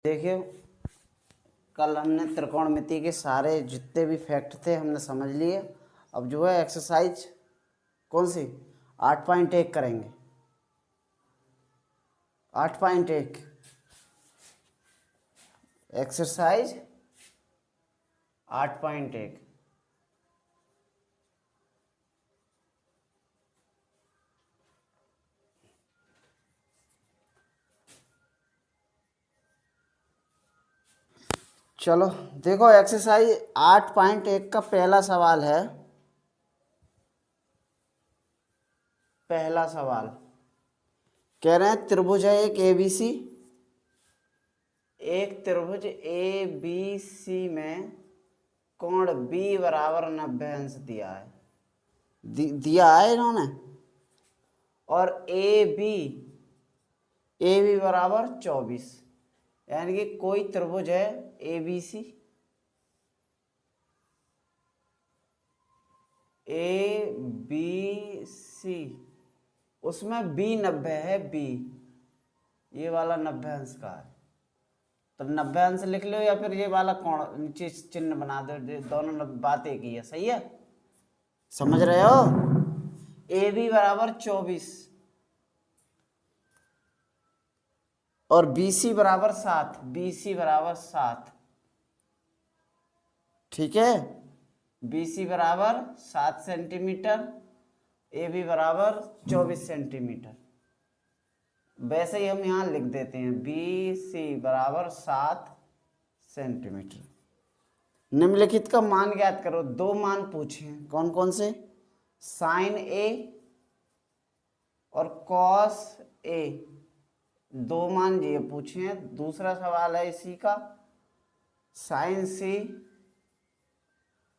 देखिए, कल हमने त्रिकोणमिति के सारे जितने भी फैक्ट थे हमने समझ लिए। अब जो है एक्सरसाइज कौन सी 8.1 करेंगे। 8.1 एक्सरसाइज 8.1। चलो देखो, एक्सरसाइज 8.1 का पहला सवाल है। पहला सवाल कह रहे हैं त्रिभुज है एक ABC। एक त्रिभुज ABC में कोण B बराबर 90 अंश दिया है। दिया है इन्होंने। और AB बराबर 24, यानी कि कोई त्रिभुज है ABC, उसमें B 90 है। B ये वाला 90 अंश का है, तो 90 अंश लिख लो या फिर ये वाला कोण नीचे चिन्ह बना दो। दोनों बात एक ही है, सही है, समझ रहे हो। AB बराबर 24 और BC बराबर 7। BC बराबर 7, ठीक है। BC बराबर 7 सेंटीमीटर, AB बराबर 24 सेंटीमीटर। वैसे ही हम यहाँ लिख देते हैं BC बराबर 7 सेंटीमीटर। निम्नलिखित का मान ज्ञात करो। दो मान पूछे हैं, कौन कौन से? साइन A और कॉस A, दो मान ये पूछे हैं। दूसरा सवाल है इसी का, साइन C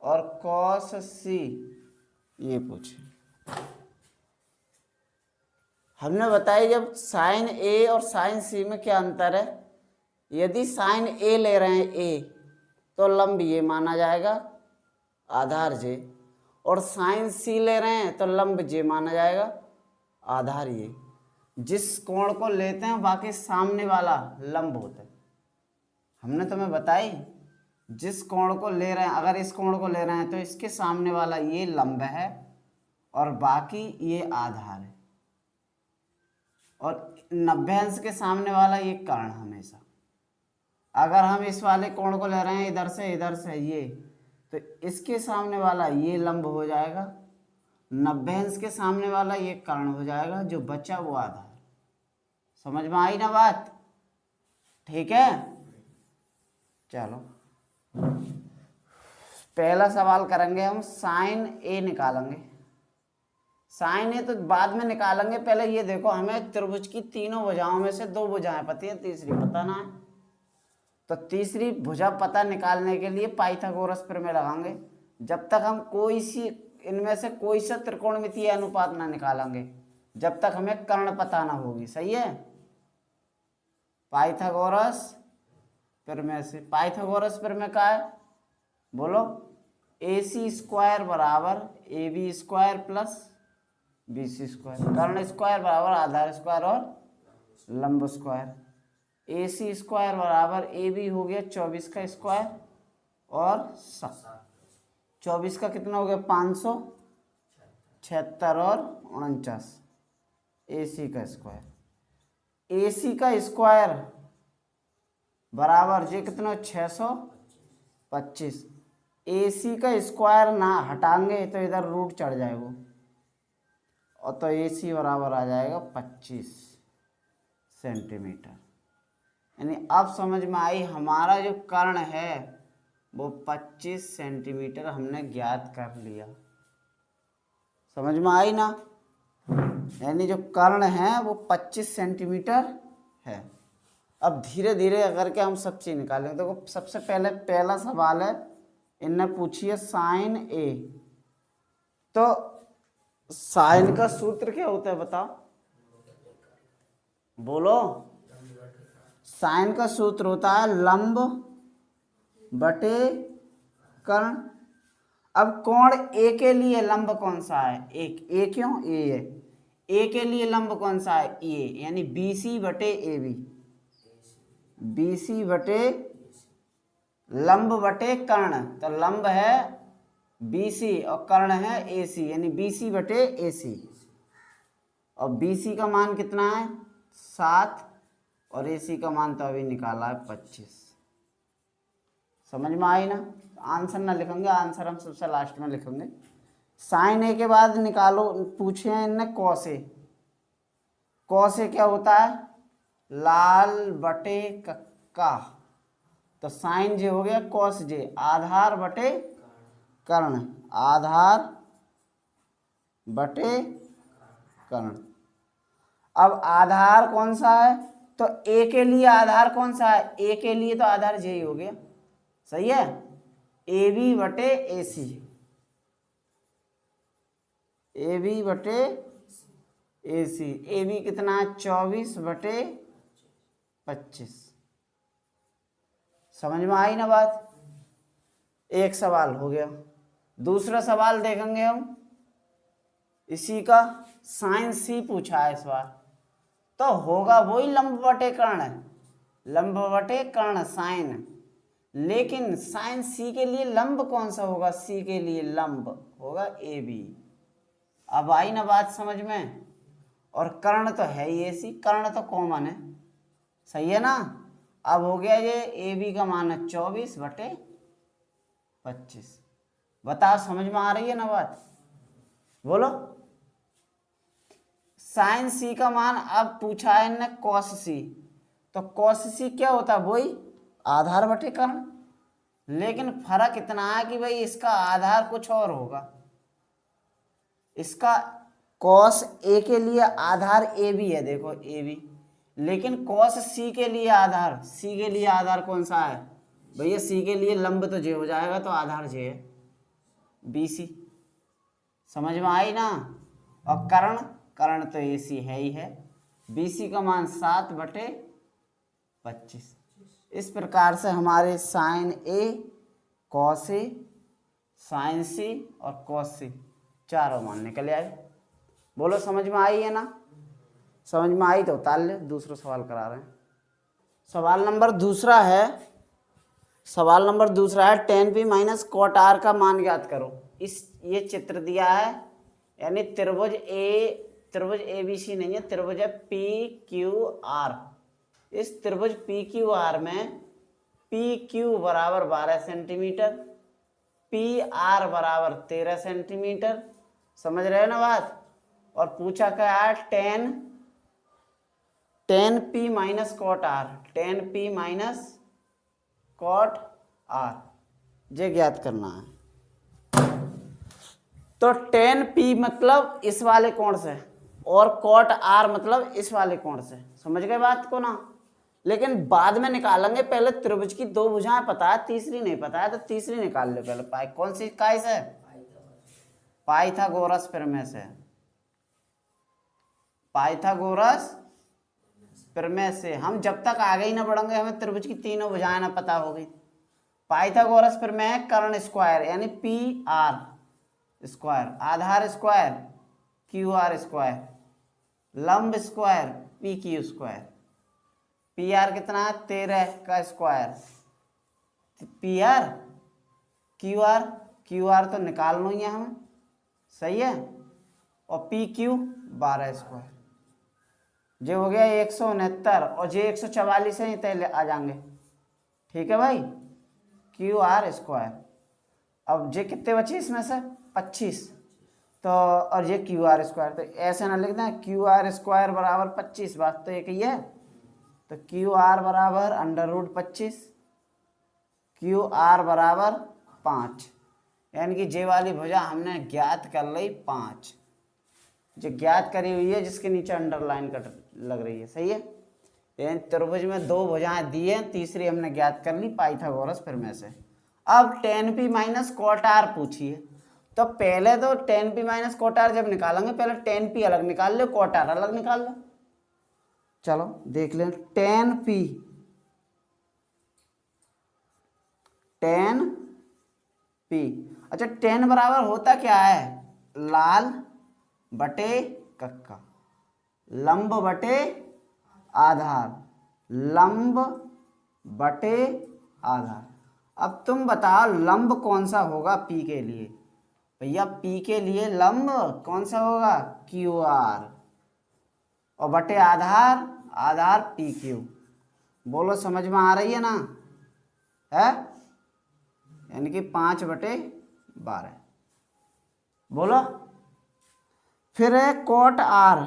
और कॉस C, ये पूछे। हमने बताया जब साइन A और साइन C में क्या अंतर है। यदि साइन A ले रहे हैं A, तो लंब ये माना जाएगा, आधार J, और साइन C ले रहे हैं तो लंब J माना जाएगा, आधार ये। जिस कोण को लेते हैं बाकी सामने वाला लंब होता है। हमने तुम्हें बताई, जिस कोण को ले रहे हैं, अगर इस कोण को ले रहे हैं तो इसके सामने वाला ये लंब है और बाकी ये आधार है, और 90 अंश के सामने वाला ये कर्ण हमेशा। अगर हम इस वाले कोण को ले रहे हैं इधर से ये, तो इसके सामने वाला ये लंब हो जाएगा, 90 अंश के सामने वाला ये कर्ण हो जाएगा, जो बचा वो आधार। समझ में आई ना बात? ठीक है, चलो पहला सवाल करेंगे हम। साइन A निकालेंगे। साइन A तो बाद में निकालेंगे, पहले ये देखो, हमें त्रिभुज की तीनों भुजाओं में से दो भुजाएं पता है, तीसरी पता ना है। तो तीसरी भुजा पता निकालने के लिए पाइथागोरस प्रमेय लगाएंगे। जब तक हम कोई सी इनमें से कोई सा त्रिकोणमितीय अनुपात ना निकालेंगे, जब तक हमें कर्ण पता ना होगी, सही है। पाइथागोरस प्रमेय से, पाइथागोरस प्रमेय का है, बोलो। AC स्क्वायर बराबर AB square plus BC square, कर्ण स्क्वायर बराबर आधार स्क्वायर और लंब स्क्वायर। AC स्क्वायर बराबर AB हो गया 24 का स्क्वायर और 24 का कितना हो गया 576 और 49, AC का स्क्वायर। AC का स्क्वायर बराबर ये कितना 625। AC का स्क्वायर ना हटाएंगे तो इधर रूट चढ़ जाएगा, और तो AC बराबर आ जाएगा 25 सेंटीमीटर। यानी अब समझ में आई, हमारा जो कर्ण है वो 25 सेंटीमीटर हमने ज्ञात कर लिया। समझ में आई ना? यानी जो कर्ण है वो 25 सेंटीमीटर है। अब धीरे धीरे करके हम सब चीज निकालेंगे। देखो, सबसे पहले पहला सवाल है, इनने पूछी है साइन A। तो साइन का सूत्र क्या होता है बताओ, बोलो। साइन का सूत्र होता है लंब बटे कर्ण। अब कोण A के लिए लंब कौन सा है? एक A, क्यों? A है। A के लिए लंब कौन सा है? A, यानी BC बटे AB। BC बटे लंब बटे कर्ण, तो लंब है BC और कर्ण है AC, यानी BC बटे AC। और BC का मान कितना है 7 और AC का मान तो अभी निकाला है 25। समझ में आई ना? आंसर ना लिखेंगे, आंसर हम सबसे लास्ट में लिखेंगे। साइन ए के बाद निकालो, पूछे हैं इनने कॉस ए। कॉस ए क्या होता है? लाल बटे कक्का, तो साइन जे हो गया कॉस जे, आधार बटे कर्ण, आधार बटे कर्ण। अब आधार कौन सा है? तो ए के लिए आधार कौन सा है? ए के लिए तो आधार जे ही हो गया, सही है। ए बी बटे ए सी, ए बी बटे ए सी। ए बी कितना है 24 बटे 25। समझ में आई ना बात? एक सवाल हो गया। दूसरा सवाल देखेंगे हम इसी का, साइन सी पूछा है इस बार, तो होगा वही लंब बटे कर्ण, लंब बटे कर्ण साइन, लेकिन साइन सी के लिए लंब कौन सा होगा? सी के लिए लंब होगा ए बी। अब आई ना बात समझ में? और कर्ण तो है ही AC, कर्ण तो कॉमन है, सही है ना। अब हो गया ये ए बी का मान है 24 बटे 25। बताओ समझ में आ रही है ना बात? बोलो। साइन सी का मान अब पूछा है ना कॉस सी, तो कॉस सी क्या होता है? वही आधार बटे कर्ण, लेकिन फर्क इतना है कि भाई इसका आधार कुछ और होगा। इसका कॉस ए के लिए आधार ए बी है, देखो ए बी, लेकिन कॉस सी के लिए आधार, सी के लिए आधार कौन सा है भैया? सी के लिए लंब तो जे हो जाएगा, तो आधार जे है BC। समझ में आई ना? और कर्ण, कर्ण तो AC है ही है। BC का मान 7 बटे 25। इस प्रकार से हमारे sign A, cos A, sign सी और कॉस सी चारों मान निकल आए। बोलो समझ में आई है ना? समझ में आई तो उतार ले, दूसरा सवाल करा रहे हैं। सवाल नंबर दूसरा है, सवाल नंबर दूसरा है tan p minus cot R का मान ज्ञात करो। ये चित्र दिया है, यानी त्रिभुज ABC नहीं है, त्रिभुज है PQR। इस त्रिभुज PQR में PQ बराबर 12 सेंटीमीटर, PR बराबर 13 सेंटीमीटर। समझ रहे हो ना बात? और पूछा क्या है? tan P minus cot R, tan P minus cot R ये ज्ञात करना है। तो tan P मतलब इस वाले कोण से, और कॉट आर मतलब इस वाले कोण से। समझ गए बात को ना? लेकिन बाद में निकालेंगे, पहले त्रिभुज की 2 भुजाएं पता है, तीसरी नहीं पता है, तो तीसरी निकाल लो पहले। पाई कौन सी काय से? पाइथागोरस प्रमेय से, पाइथागोरस प्रमेय से। हम जब तक आगे ही ना बढ़ेंगे हमें त्रिभुज की तीनों भुजाएं ना पता होगी। पाइथागोरस प्रमेय कर्ण स्क्वायर, यानी PR स्क्वायर, आधार स्क्वायर QR स्क्वायर, लंब स्क्वायर PQ स्क्वायर। PR कितना है? 13 का स्क्वायर। PR QR तो निकाल लो ही हमें, सही है। और PQ 12 स्क्वायर, जो हो गया 169, और जे 144 है, तय आ जाएंगे। ठीक है भाई, QR स्क्वायर। अब जे कितने बचे इसमें से? 25, तो और ये QR स्क्वायर, तो ऐसे ना लिख दें QR स्क्वायर बराबर 25, बात तो एक ही है। तो QR बराबर √25, QR बराबर 5, यानी कि जे वाली भुजा हमने ज्ञात कर ली 5, जो ज्ञात करी हुई है, जिसके नीचे अंडरलाइन कट लग रही है, सही है। यानी त्रिभुज में 2 भुजाएं दी हैं, तीसरी हमने ज्ञात कर ली पाइथागोरस प्रमेय से। अब tan P minus cot R पूछिए, तो पहले तो tan P minus cot R जब निकालेंगे, पहले tan P अलग निकाल लो, कॉट आर अलग निकाल लो। चलो देख लें, tan P। अच्छा, tan बराबर होता क्या है? लाल बटे कक्का, लंब बटे आधार, लंब बटे आधार। अब तुम बताओ लंब कौन सा होगा पी के लिए। भैया पी के लिए लंब कौन सा होगा, क्यू आर, और बटे आधार, आधार पी क्यू। बोलो समझ में आ रही है ना, है, यानी कि 5/12। बोलो। फिर है कोट आर।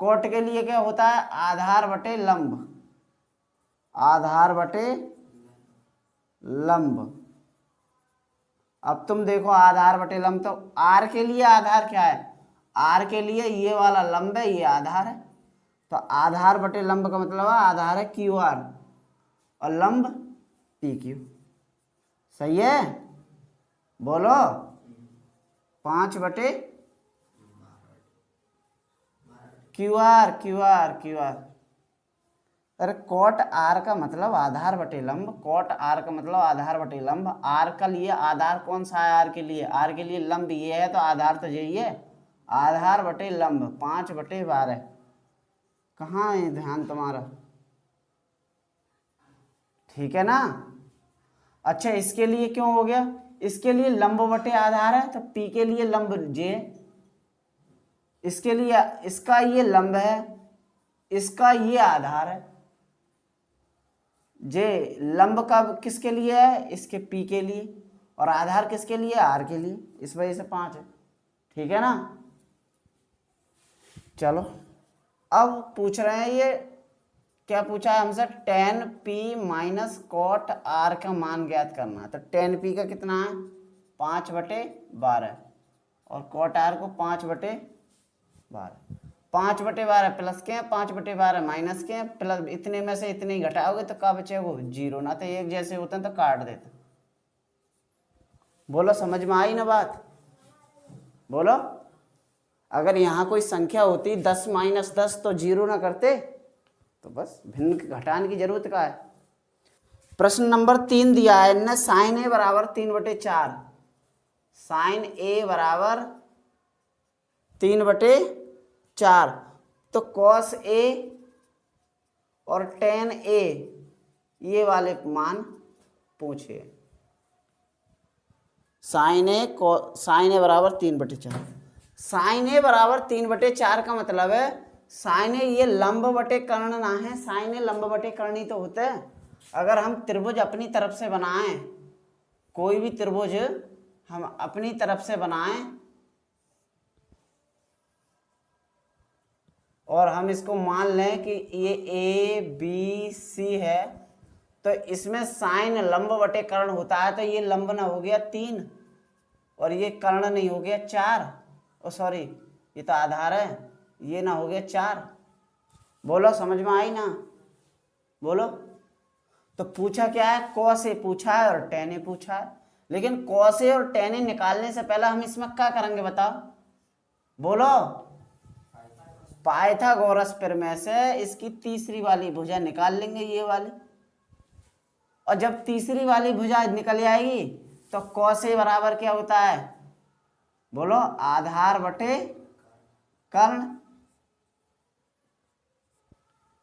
कोट के लिए क्या होता है, आधार बटे लंब, आधार बटे लंब। अब तुम देखो आधार बटे लंब, तो आर के लिए आधार क्या है, आर के लिए ये वाला लंब है, ये आधार है, तो आधार बटे लंब का मतलब है आधार है क्यू आर और लंब पी क्यू। सही है, बोलो। 5/, Q R Q R Q R. अरे कोट आर का मतलब आधार बटे लंब, कोट आर का मतलब आधार बटे लंब। आर का लिए आधार कौन सा है, आर के लिए लंब ये है, तो आधार तो यही है, आधार बटे लंब 5/12। कहाँ है ध्यान तुम्हारा, ठीक है ना। अच्छा इसके लिए क्यों हो गया, इसके लिए लंब बटे आधार है, तो पी के लिए लंब जे, इसके लिए इसका ये लंब है, इसका ये आधार है। जे लंब का किसके लिए है, इसके पी के लिए, और आधार किसके लिए, आर के लिए, इस वजह से 5 है। ठीक है ना। चलो अब पूछ रहे हैं, ये क्या पूछा है हमसे, tan p minus cot r का मान ज्ञात करना है। तो tan p का कितना है, 5/12, और कॉट r को 5/12। 5/12 प्लस के 5/12 माइनस के, प्लस इतने में से इतने ही घटाओगे तो क्या बचेगा, 0 ना, तो एक जैसे होते हैं तो काट देते। बोलो समझ में आई ना बात, बोलो। अगर यहाँ कोई संख्या होती 10 - 10 तो 0 ना करते, तो बस भिन्न घटाने की जरूरत का है। प्रश्न नंबर 3 दिया है इनने, साइन ए बराबर 3/4, साइन ए बराबर 3/4, तो कॉस ए और टेन ए ये वाले मान पूछे। साइन ए बराबर 3/4, साइन ए बराबर 3/4 का मतलब है साइन ए ये लंब बटे कर्ण ना है, साइन ए लंब बटे कर्णी तो होता है। अगर हम त्रिभुज अपनी तरफ से बनाएं, कोई भी त्रिभुज हम अपनी तरफ से बनाएं और हम इसको मान लें कि ये ए बी सी है, तो इसमें साइन लंब बटे कर्ण होता है, तो ये लंब ना हो गया 3 और ये कर्ण नहीं हो गया 4, ओ सॉरी ये तो आधार है, ये ना हो गया 4। बोलो समझ में आई ना, बोलो। तो पूछा क्या है, कॉस ए पूछा है और टेन ए पूछा है, लेकिन कॉस ए और टेन ए निकालने से पहले हम इसमें क्या करेंगे बताओ, बोलो। पाइथागोरस प्रमेय से इसकी तीसरी वाली भुजा निकाल लेंगे, ये वाली, और जब तीसरी वाली भुजा निकल जाएगी तो कॉस ए बराबर क्या होता है, बोलो, आधार बटे कर्ण।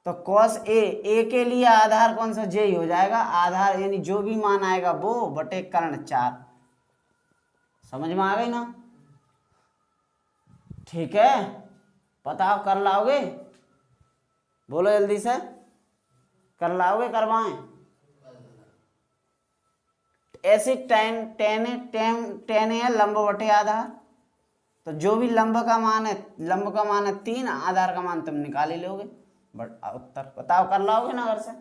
तो कॉस ए के लिए आधार कौन सा, जे ही हो जाएगा, आधार यानी जो भी मान आएगा वो बटे कर्ण 4। समझ में आ गई ना, ठीक है। बताओ कर लाओगे, बोलो जल्दी से, कर लाओगे, करवाएं। ऐसे टेन है लंब बटे आधार, तो जो भी लंब का मान है, लंब का मान है 3, आधार का मान तुम निकाल ही लोगे। बट उत्तर बताओ कर लाओगे ना घर से।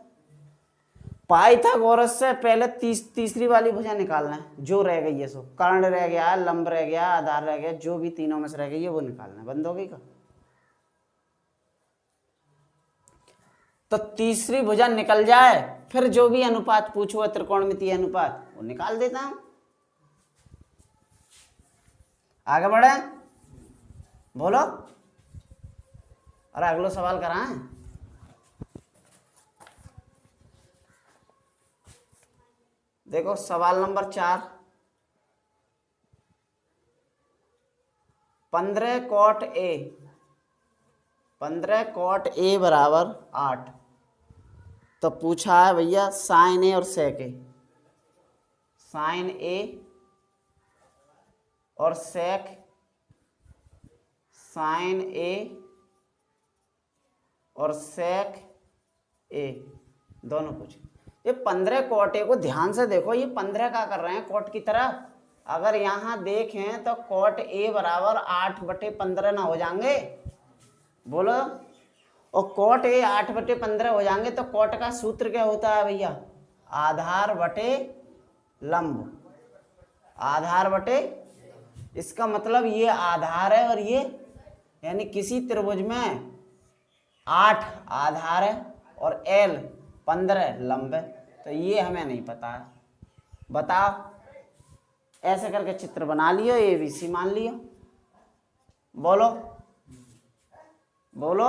पाइथागोरस से पहले तीसरी वाली भुजा निकालना है, जो रह गई है सो, कर्ण रह गया, लंब रह गया, आधार रह गया, जो भी तीनों में से रह गई है वो निकालना है। बंद हो गई का, तो तीसरी भुजा निकल जाए फिर जो भी अनुपात पूछो, त्रिकोणमितीय अनुपात, वो निकाल देता हूं। आगे बढ़े, बोलो। अरे अगला सवाल कराएं। देखो सवाल नंबर 4, 15 कॉट ए बराबर 8, तो पूछा है भैया साइन ए और सेक ए, साइन ए और सेक, साइन ए और सेक ए दोनों पूछे। ये 15 कॉट ए को ध्यान से देखो, ये 15 क्या कर रहे हैं कॉट की तरफ। अगर यहाँ देखें तो कॉट ए बराबर 8/15 ना हो जाएंगे, बोलो। और कॉट ए 8/15 हो जाएंगे तो कॉट का सूत्र क्या होता है भैया, आधार बटे लंब, आधार बटे। इसका मतलब ये आधार है और ये, यानी किसी त्रिभुज में 8 आधार है और L 15 लंब है, तो ये हमें नहीं पता है। बताओ, ऐसे करके चित्र बना लियो, ABC मान लियो। बोलो बोलो।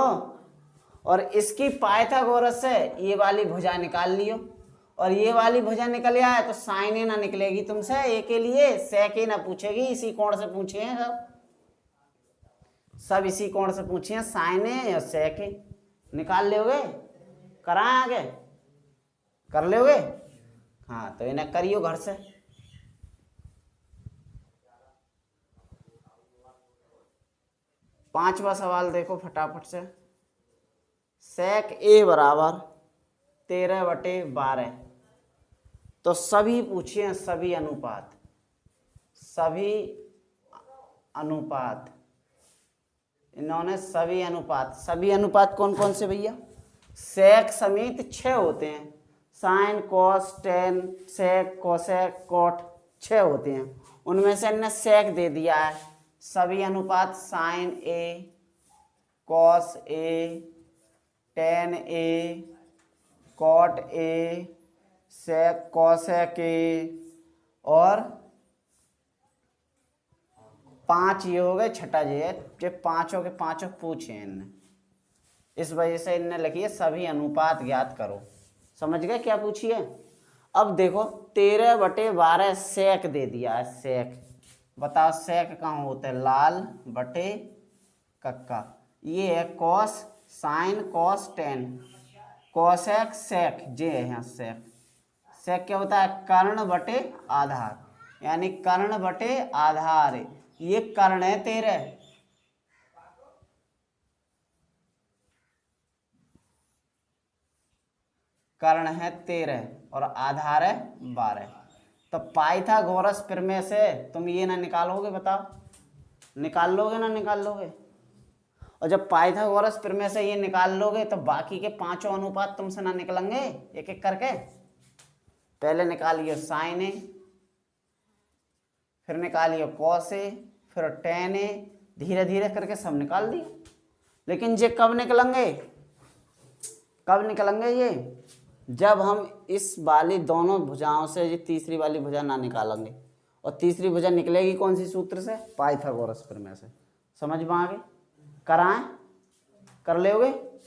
और इसकी पाइथागोरस से ये वाली भुजा निकाल लियो, और ये वाली भुजा निकल आए तो साइन ए ना निकलेगी तुमसे ए के लिए, सेक ए ना पूछेगी। इसी कोण से पूछे हैं सब इसी कोण से पूछे हैं, साइन ए और सेक ए। निकाल लोगे, कराएं आगे, कर लोगे? हाँ, तो इन्हें करियो घर से। पांचवा सवाल देखो फटाफट से। सेक ए बराबर 13/12, तो सभी पूछे हैं, सभी अनुपात, सभी अनुपात, इन्होंने सभी अनुपात, सभी अनुपात कौन कौन से भैया? सेक समेत 6 होते हैं, sine cos tan sec cosec cot 6 होते हैं, उनमें से इन्हें सेक दे दिया है। सभी अनुपात sine A, cos A, tan A, cot A, sec cosec A, और 5 ये हो गए, छठा ये पांचों के पांचों पूछे इनने, इस वजह से इनने लिखी है सभी अनुपात ज्ञात करो। समझ गए क्या पूछिए? अब देखो 13/12 सेक दे दिया है, सेक। बताओ सेक कहाँ होते हैं? लाल बटे कक्का। ये है cos sine cos tan, cosec sec, जे है यहाँ सेक। सेक क्या होता है? कर्ण बटे आधार, यानी कर्ण बटे आधार। ये कर्ण है 13, कर्ण है 13 और आधार है 12। तो पाइथागोरस प्रमेय से तुम ये ना निकालोगे? बताओ, निकाल लोगे ना निकाल लोगे? और जब पाइथागोरस प्रमेय से ये निकाल लोगे तो बाकी के पांचों अनुपात तुमसे ना निकलेंगे एक एक करके। पहले निकालिए साइन ए, फिर निकालिए कॉस ए, फिर टेन ए, धीरे धीरे करके सब निकाल दिए। लेकिन ये कब निकलेंगे? कब निकलेंगे ये? जब हम इस वाली दोनों भुजाओं से ये तीसरी वाली भुजा ना निकालेंगे। और तीसरी भुजा निकलेगी कौन सी सूत्र से? पाइथागोरस प्रमेय से। समझ में आ गए? कराएं? कर लोगे?